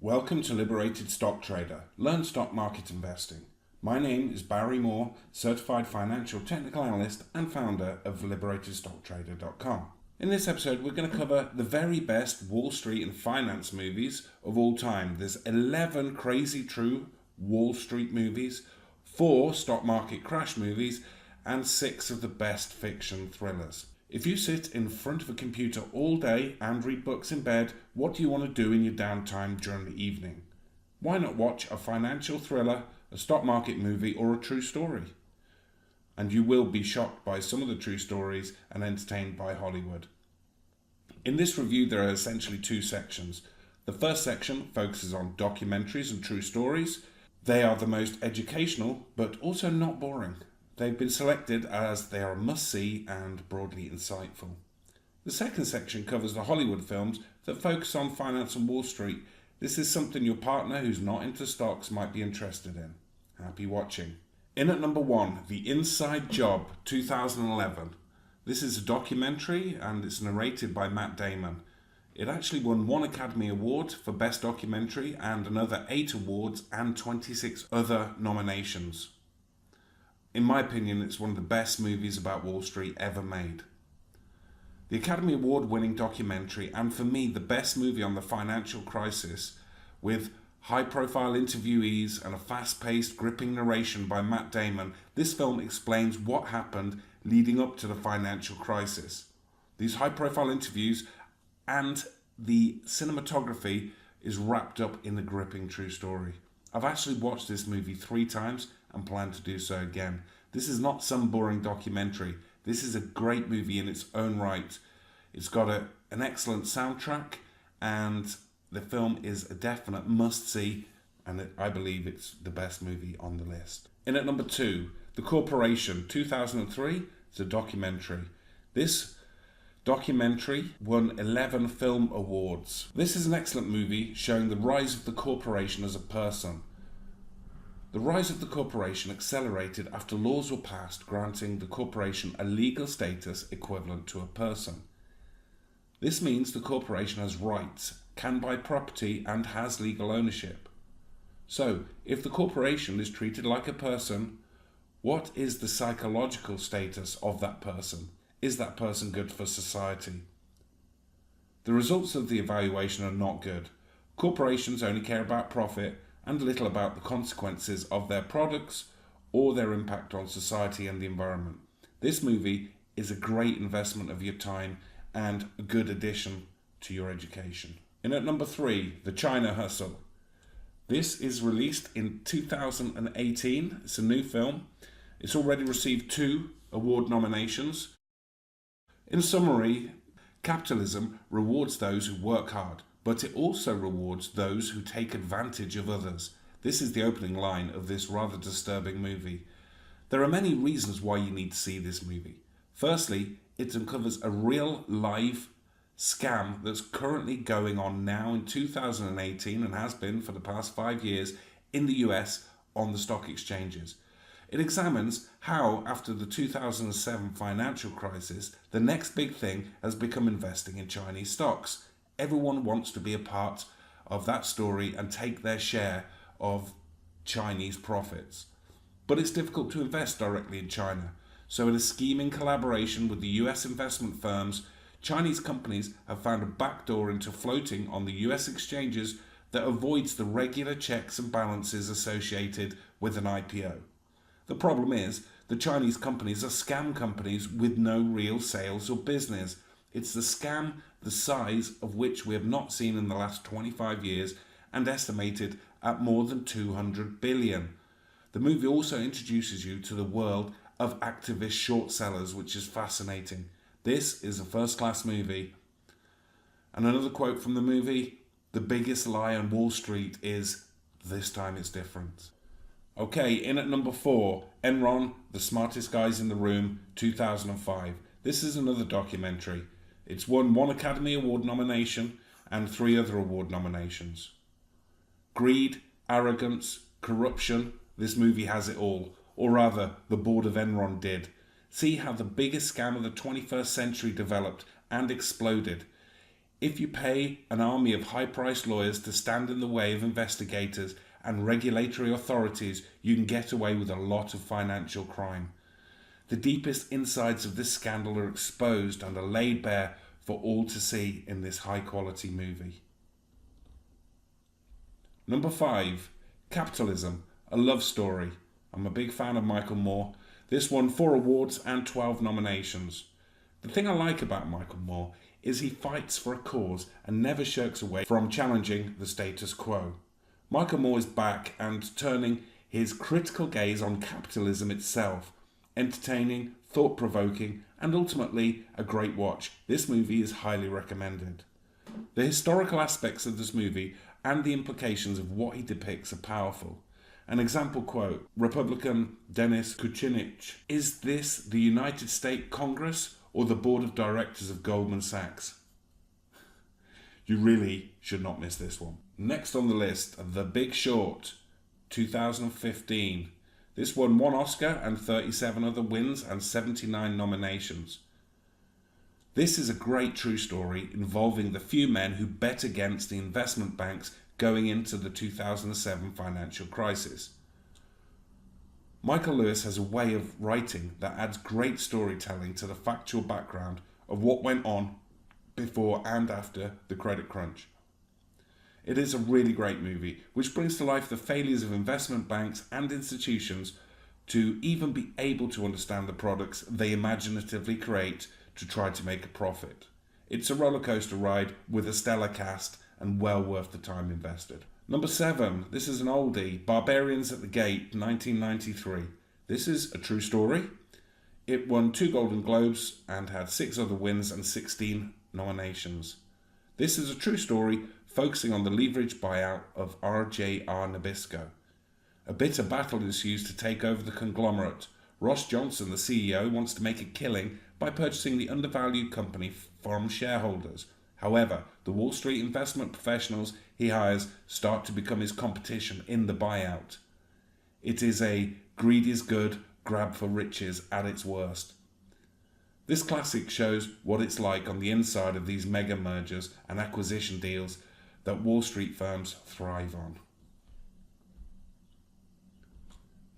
Welcome to Liberated Stock Trader. Learn stock market investing. My name is Barry Moore, Certified Financial Technical Analyst and founder of LiberatedStockTrader.com. In this episode, we're going to cover the very best Wall Street and finance movies of all time. There's 11 crazy true Wall Street movies, 4 stock market crash movies, and 6 of the best fiction thrillers. If you sit in front of a computer all day and read books in bed, what do you want to do in your downtime during the evening? Why not watch a financial thriller, a stock market movie, or a true story? And you will be shocked by some of the true stories and entertained by Hollywood. In this review, there are essentially 2 sections. The first section focuses on documentaries and true stories. They are the most educational, but also not boring. They've been selected as they are a must-see and broadly insightful. The second section covers the Hollywood films that focus on finance and Wall Street. This is something your partner who's not into stocks might be interested in. Happy watching. In at number 1, The Inside Job, 2011. This is a documentary and it's narrated by Matt Damon. It actually won 1 Academy Award for Best Documentary and another 8 awards and 26 other nominations. In my opinion, it's one of the best movies about Wall Street ever made. The Academy Award-winning documentary, and for me, the best movie on the financial crisis, with high-profile interviewees and a fast-paced, gripping narration by Matt Damon, this film explains what happened leading up to the financial crisis. These high-profile interviews and the cinematography is wrapped up in the gripping true story. I've actually watched this movie 3 times and plan to do so again. This is not some boring documentary. This is a great movie in its own right. It's got an excellent soundtrack and the film is a definite must-see, and I believe it's the best movie on the list. In at number 2, The Corporation, 2003. It's a documentary. This documentary won 11 film awards. This is an excellent movie showing the rise of the corporation as a person. The rise of the corporation accelerated after laws were passed granting the corporation a legal status equivalent to a person. This means the corporation has rights, can buy property, and has legal ownership. So, if the corporation is treated like a person, what is the psychological status of that person? Is that person good for society? The results of the evaluation are not good. Corporations only care about profit and little about the consequences of their products or their impact on society and the environment. This movie is a great investment of your time and a good addition to your education. In at number 3, The China Hustle. This is released in 2018. It's a new film. It's already received 2 award nominations. In summary, capitalism rewards those who work hard, but it also rewards those who take advantage of others. This is the opening line of this rather disturbing movie. There are many reasons why you need to see this movie. Firstly, it uncovers a real live scam that's currently going on now in 2018 and has been for the past 5 years in the US on the stock exchanges. It examines how, after the 2007 financial crisis, the next big thing has become investing in Chinese stocks. Everyone wants to be a part of that story and take their share of Chinese profits. But it's difficult to invest directly in China. So in a scheming collaboration with the US investment firms, Chinese companies have found a backdoor into floating on the US exchanges that avoids the regular checks and balances associated with an IPO. The problem is, the Chinese companies are scam companies with no real sales or business. It's the scam the size of which we have not seen in the last 25 years and estimated at more than 200 billion. The movie also introduces you to the world of activist short sellers, which is fascinating. This is a first-class movie. And another quote from the movie, "The biggest lie on Wall Street is, this time it's different." Okay, in at number 4, Enron, The Smartest Guys in the Room, 2005. This is another documentary. It's won 1 Academy Award nomination and 3 other award nominations. Greed, arrogance, corruption, this movie has it all. Or rather, the board of Enron did. See how the biggest scam of the 21st century developed and exploded. If you pay an army of high-priced lawyers to stand in the way of investigators and regulatory authorities, you can get away with a lot of financial crime. The deepest insides of this scandal are exposed and are laid bare for all to see in this high-quality movie. Number 5, Capitalism, a love story. I'm a big fan of Michael Moore. This won 4 awards and 12 nominations. The thing I like about Michael Moore is he fights for a cause and never shirks away from challenging the status quo. Michael Moore is back and turning his critical gaze on capitalism itself. Entertaining, thought-provoking, and ultimately a great watch. This movie is highly recommended. The historical aspects of this movie and the implications of what he depicts are powerful. An example quote, Republican Dennis Kucinich, "Is this the United States Congress or the Board of Directors of Goldman Sachs?" You really should not miss this one. Next on the list, The Big Short, 2015. This won 1 Oscar and 37 other wins and 79 nominations. This is a great true story involving the few men who bet against the investment banks going into the 2007 financial crisis. Michael Lewis has a way of writing that adds great storytelling to the factual background of what went on before and after the credit crunch. It is a really great movie, which brings to life the failures of investment banks and institutions to even be able to understand the products they imaginatively create to try to make a profit. It's a rollercoaster ride with a stellar cast and well worth the time invested. Number 7, this is an oldie, Barbarians at the Gate, 1993. This is a true story. It won 2 Golden Globes and had 6 other wins and 16 nominations. This is a true story focusing on the leveraged buyout of RJR Nabisco. A bitter battle ensues to take over the conglomerate. Ross Johnson, the CEO, wants to make a killing by purchasing the undervalued company from shareholders. However, the Wall Street investment professionals he hires start to become his competition in the buyout. It is a greed is good, grab for riches at its worst. This classic shows what it's like on the inside of these mega mergers and acquisition deals that Wall Street firms thrive on.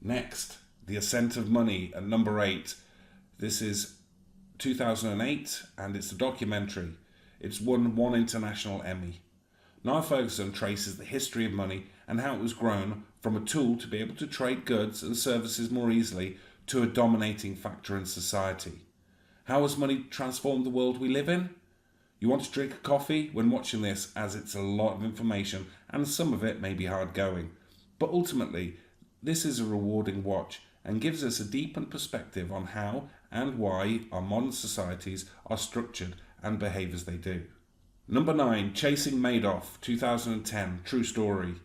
Next, The Ascent of Money at number 8. This is 2008 and it's a documentary. It's won 1 international Emmy. Niall Ferguson traces the history of money and how it was grown from a tool to be able to trade goods and services more easily to a dominating factor in society. How has money transformed the world we live in? You want to drink a coffee when watching this, as it's a lot of information and some of it may be hard going. But ultimately, this is a rewarding watch and gives us a deepened perspective on how and why our modern societies are structured and behave as they do. Number 9, Chasing Madoff, 2010, true story.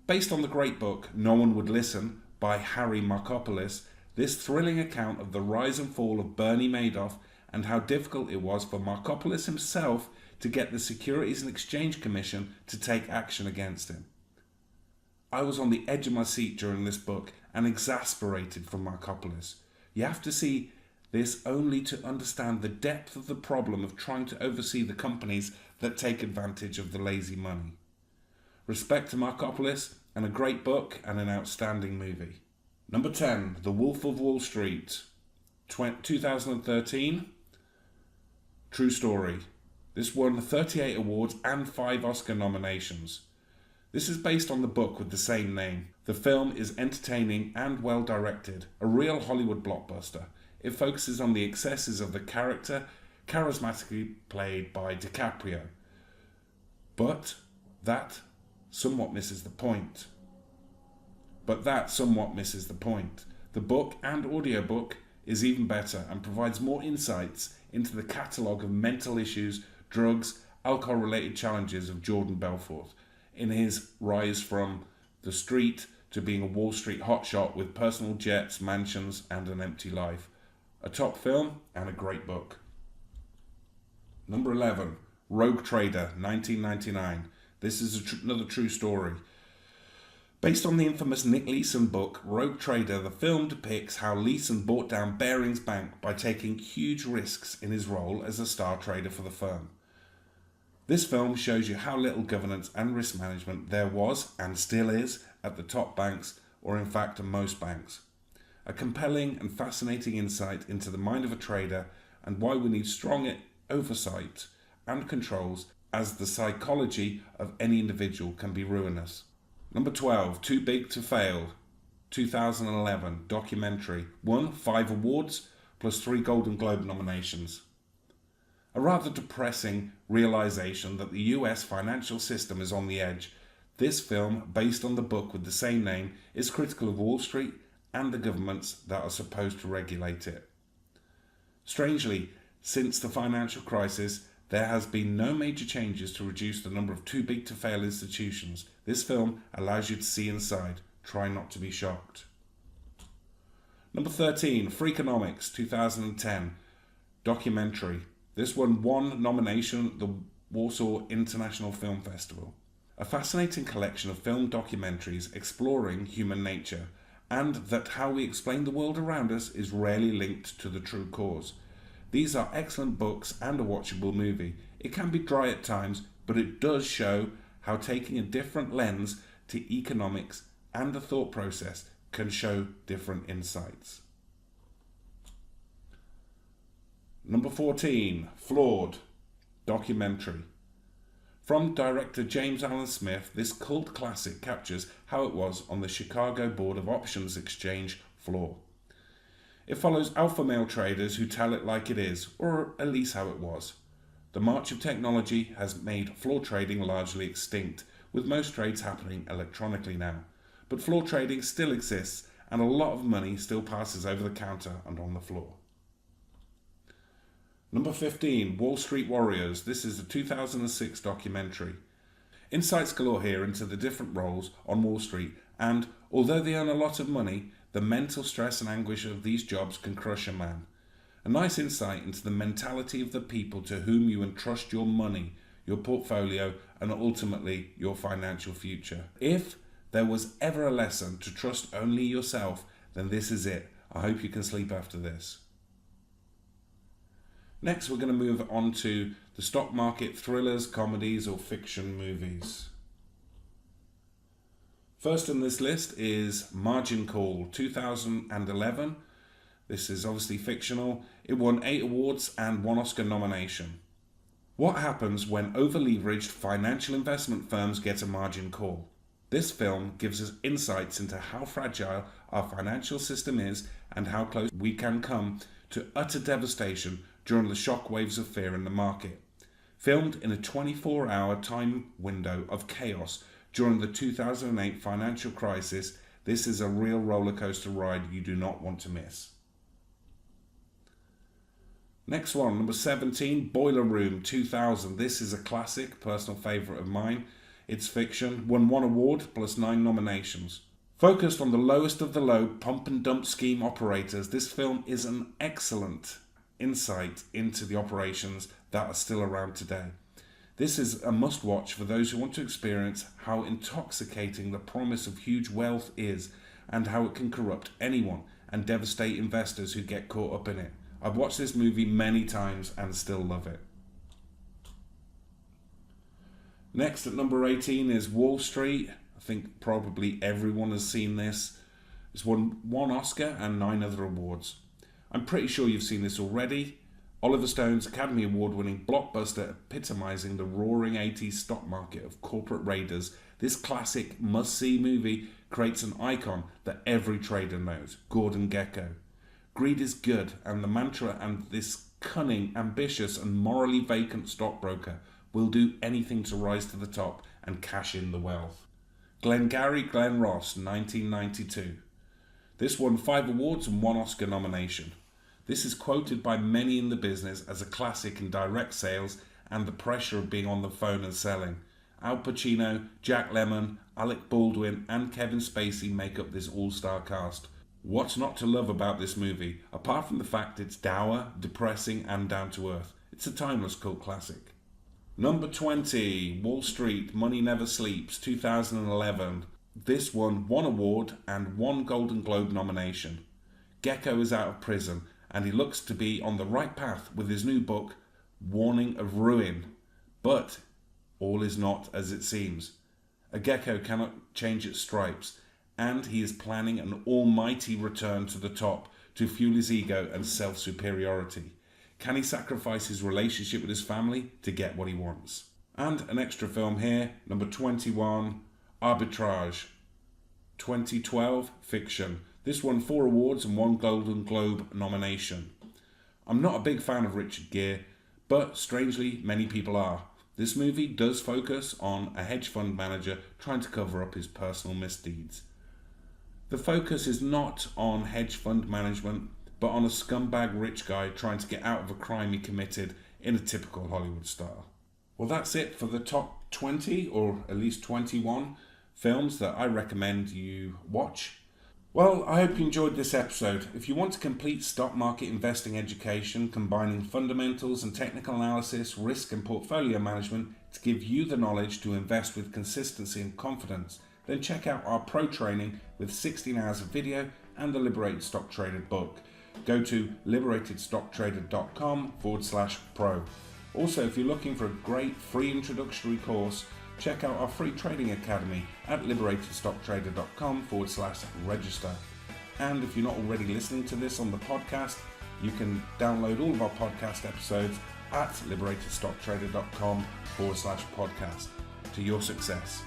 Based on the great book No One Would Listen by Harry Markopolos, this thrilling account of the rise and fall of Bernie Madoff and how difficult it was for Markopolos himself to get the Securities and Exchange Commission to take action against him. I was on the edge of my seat during this book and exasperated from Markopolos. You have to see this only to understand the depth of the problem of trying to oversee the companies that take advantage of the lazy money. Respect to Markopolos, and a great book and an outstanding movie. Number 10, The Wolf of Wall Street, 2013, true story. This won 38 awards and 5 Oscar nominations. This is based on the book with the same name. The film is entertaining and well directed, a real Hollywood blockbuster. It focuses on the excesses of the character, charismatically played by DiCaprio. But that somewhat misses the point. The book and audiobook is even better and provides more insights into the catalogue of mental issues, drugs, alcohol-related challenges of Jordan Belfort in his rise from the street to being a Wall Street hotshot with personal jets, mansions, and an empty life. A top film and a great book. Number 11, Rogue Trader, 1999. This is another true story. Based on the infamous Nick Leeson book, Rogue Trader, the film depicts how Leeson bought down Barings Bank by taking huge risks in his role as a star trader for the firm. This film shows you how little governance and risk management there was and still is at the top banks, or in fact at most banks. A compelling and fascinating insight into the mind of a trader and why we need strong oversight and controls, as the psychology of any individual can be ruinous. Number 12, Too Big to Fail, 2011 documentary, won 5 awards plus 3 Golden Globe nominations. A rather depressing realization that the US financial system is on the edge. This film, based on the book with the same name, is critical of Wall Street and the governments that are supposed to regulate it. Strangely, since the financial crisis, there has been no major changes to reduce the number of too big to fail institutions. This film allows you to see inside. Try not to be shocked. Number 13, Freakonomics, 2010 documentary. This won 1 nomination at the Warsaw International Film Festival. A fascinating collection of film documentaries exploring human nature, and that how we explain the world around us is rarely linked to the true cause. These are excellent books and a watchable movie. It can be dry at times, but it does show how taking a different lens to economics and the thought process can show different insights. Number 14, Flawed documentary. From director James Allen Smith, this cult classic captures how it was on the Chicago Board of Options Exchange floor. It follows alpha male traders who tell it like it is, or at least how it was. The march of technology has made floor trading largely extinct, with most trades happening electronically now. But floor trading still exists, and a lot of money still passes over the counter and on the floor. Number 15, Wall Street Warriors. This is a 2006 documentary. Insights galore here into the different roles on Wall Street, and although they earn a lot of money, the mental stress and anguish of these jobs can crush a man. A nice insight into the mentality of the people to whom you entrust your money, your portfolio, and ultimately your financial future. If there was ever a lesson to trust only yourself, then this is it. I hope you can sleep after this. Next, we're going to move on to the stock market thrillers, comedies, or fiction movies. First in this list is Margin Call, 2011. This is obviously fictional. It won 8 awards and 1 Oscar nomination. What happens when over-leveraged financial investment firms get a margin call? This film gives us insights into how fragile our financial system is and how close we can come to utter devastation during the shockwaves of fear in the market. Filmed in a 24-hour time window of chaos during the 2008 financial crisis, this is a real roller coaster ride you do not want to miss. Next one, number 17, Boiler Room 2000. This is a classic, personal favourite of mine. It's fiction, won 1 award plus 9 nominations. Focused on the lowest of the low pump and dump scheme operators, this film is an excellent insight into the operations that are still around today. This is a must-watch for those who want to experience how intoxicating the promise of huge wealth is and how it can corrupt anyone and devastate investors who get caught up in it. I've watched this movie many times and still love it. Next at number 18 is Wall Street. I think probably everyone has seen this. It's won 1 Oscar and 9 other awards. I'm pretty sure you've seen this already. Oliver Stone's Academy Award-winning blockbuster epitomizing the roaring 80s stock market of corporate raiders, this classic must-see movie creates an icon that every trader knows, Gordon Gekko. Greed is good, and the mantra and this cunning, ambitious and morally vacant stockbroker will do anything to rise to the top and cash in the wealth. Glengarry, Glen Ross, 1992. This won 5 awards and 1 Oscar nomination. This is quoted by many in the business as a classic in direct sales and the pressure of being on the phone and selling. Al Pacino, Jack Lemmon, Alec Baldwin and Kevin Spacey make up this all-star cast. What's not to love about this movie, apart from the fact it's dour, depressing and down to earth? It's a timeless cult classic. Number 20, Wall Street, Money Never Sleeps, 2011. This won 1 award and 1 Golden Globe nomination. Gekko is out of prison and he looks to be on the right path with his new book, Warning of Ruin. But all is not as it seems. A gecko cannot change its stripes, and he is planning an almighty return to the top to fuel his ego and self-superiority. Can he sacrifice his relationship with his family to get what he wants? And an extra film here, number 21, Arbitrage, 2012 fiction. This won 4 awards and 1 Golden Globe nomination. I'm not a big fan of Richard Gere, but strangely many people are. This movie does focus on a hedge fund manager trying to cover up his personal misdeeds. The focus is not on hedge fund management, but on a scumbag rich guy trying to get out of a crime he committed in a typical Hollywood style. Well, that's it for the top 20, or at least 21, films that I recommend you watch. Well, I hope you enjoyed this episode. If you want a complete stock market investing education combining fundamentals and technical analysis, risk and portfolio management to give you the knowledge to invest with consistency and confidence, then check out our pro training with 16 hours of video and the Liberated Stock Trader book. Go to liberatedstocktrader.com/pro. Also, if you're looking for a great free introductory course, check out our free trading academy at liberatedstocktrader.com/register. And if you're not already listening to this on the podcast, you can download all of our podcast episodes at liberatedstocktrader.com/podcast. To your success.